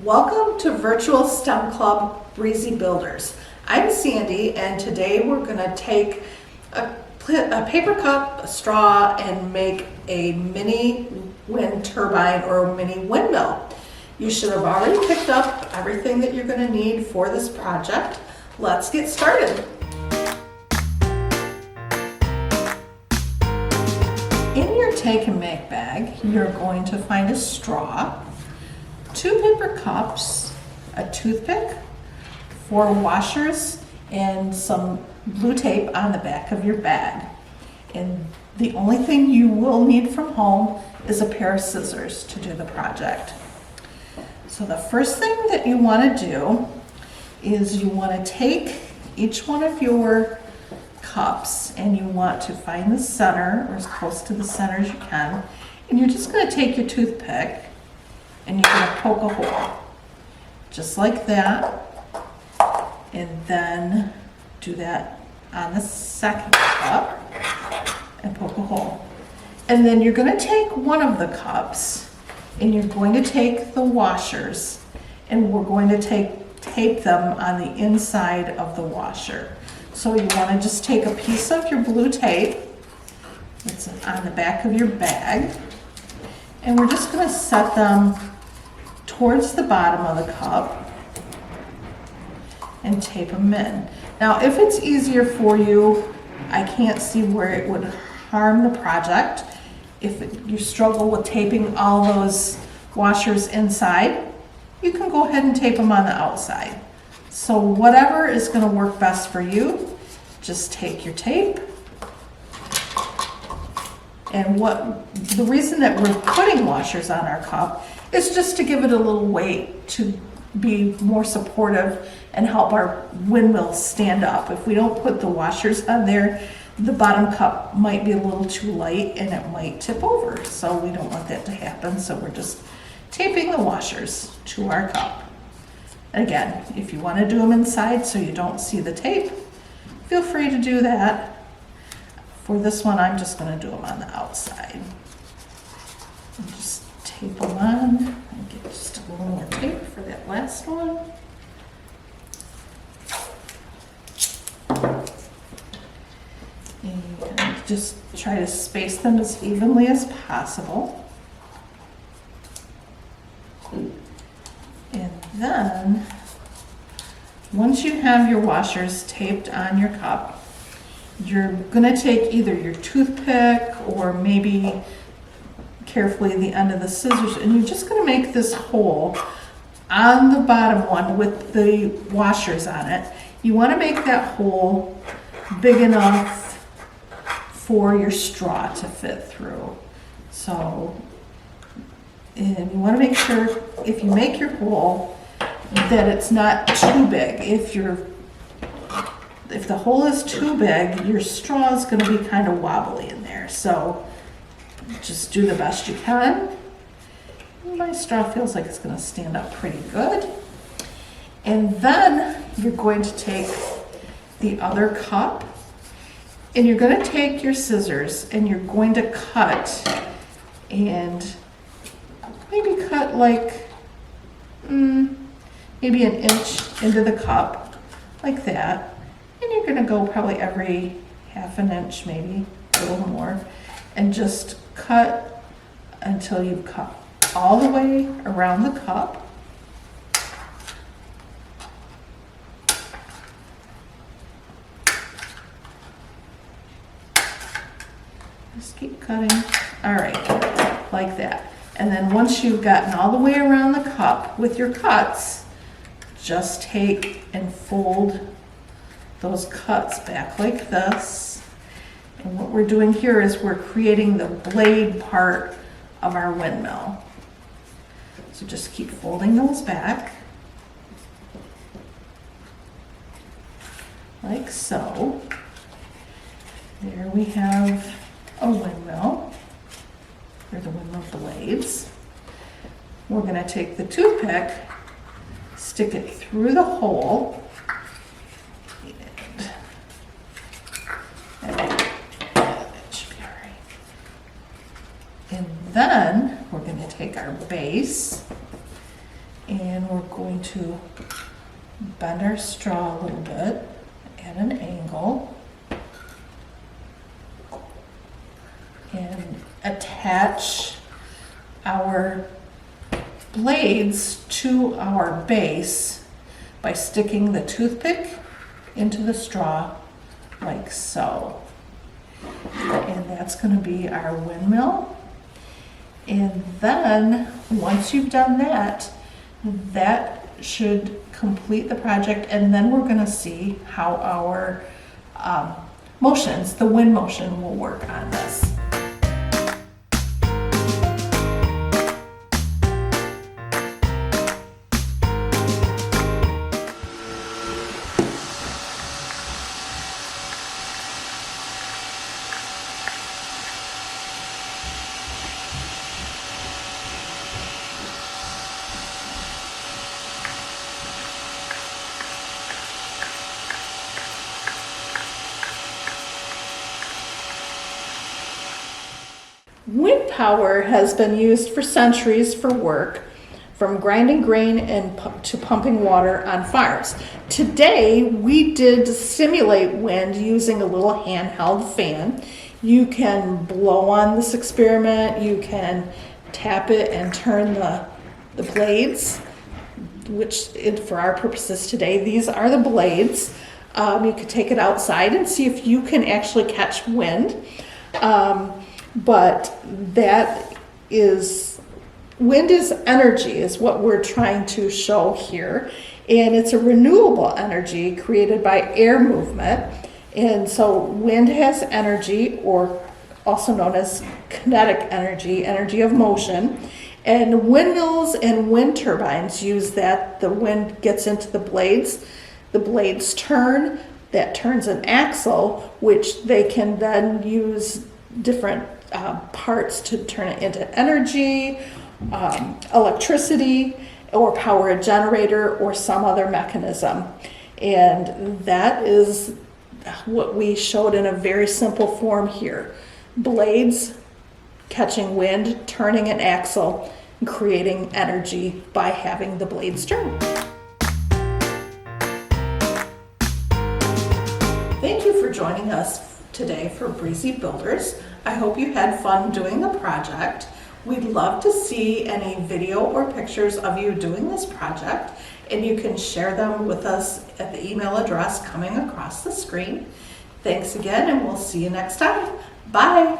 Welcome to Virtual STEM Club Breezy Builders. I'm Sandy, and today we're going to take a paper cup, a straw, and make a mini wind turbine or a mini windmill. You should have already picked up everything that you're going to need for this project. Let's get started. In your take and make bag, you're going to find a straw, 2 paper cups, a toothpick, 4 washers, and some blue tape on the back of your bag. And the only thing you will need from home is a pair of scissors to do the project. So the first thing that you want to do is you want to take each one of your cups and you want to find the center, or as close to the center as you can, and you're just going to take your toothpick and you're going to poke a hole, just like that, and then do that on the second cup and poke a hole. And then you're going to take one of the cups and you're going to take the washers and we're going to tape them on the inside of the washer. So you want to just take a piece of your blue tape that's on the back of your bag, and we're just going to set them towards the bottom of the cup and tape them in. Now, if it's easier for you, I can't see where it would harm the project. If you struggle with taping all those washers inside, you can go ahead and tape them on the outside. So whatever is going to work best for you, just take your tape. And the reason that we're putting washers on our cup is just to give it a little weight to be more supportive and help our windmill stand up. If we don't put the washers on there, the bottom cup might be a little too light and it might tip over. So we don't want that to happen. So we're just taping the washers to our cup. Again, if you want to do them inside so you don't see the tape, feel free to do that. For this one, I'm just going to do them on the outside. And just tape them on and get just a little more tape for that last one. And just try to space them as evenly as possible. And then, once you have your washers taped on your cup, you're going to take either your toothpick or maybe carefully the end of the scissors, and you're just going to make this hole on the bottom one with the washers on it. You want to make that hole big enough for your straw to fit through. So, and you want to make sure if you make your hole that it's not too big. If the hole is too big, your straw is going to be kind of wobbly in there. So just do the best you can. My straw feels like it's going to stand up pretty good. And then you're going to take the other cup and you're going to take your scissors and you're going to cut, and maybe cut like maybe an inch into the cup, like that. And you're going to go probably every half an inch, maybe a little more, and just cut until you've cut all the way around the cup. Just keep cutting. All right, like that. And then once you've gotten all the way around the cup with your cuts, just take and fold those cuts back like this. And what we're doing here is we're creating the blade part of our windmill. So just keep folding those back, like so. There we have a windmill, or the windmill blades. We're going to take the toothpick, stick it through the hole, and that should be all right. And then we're going to take our base and then we're going to bend our straw a little bit at an angle and attach our blades to our base by sticking the toothpick into the straw like so. And that's going to be our windmill. And then once you've done that, that should complete the project, and then we're going to see how our motions, the wind motion, will work on this. Wind power has been used for centuries for work, from grinding grain and to pumping water on farms. Today, we did simulate wind using a little handheld fan. You can blow on this experiment, you can tap it and turn the blades, which for our purposes today, these are the blades. You could take it outside and see if you can actually catch wind. But that is, wind is energy, is what we're trying to show here. And it's a renewable energy created by air movement. And so wind has energy, or also known as kinetic energy, energy of motion. And windmills and wind turbines use that. The wind gets into the blades turn, that turns an axle, which they can then use different parts to turn it into energy, electricity, or power a generator or some other mechanism. And that is what we showed in a very simple form here. Blades catching wind, turning an axle, and creating energy by having the blades turn. Thank you for joining us today for Breezy Builders. I hope you had fun doing the project. We'd love to see any video or pictures of you doing this project, and you can share them with us at the email address coming across the screen. Thanks again, and we'll see you next time. Bye.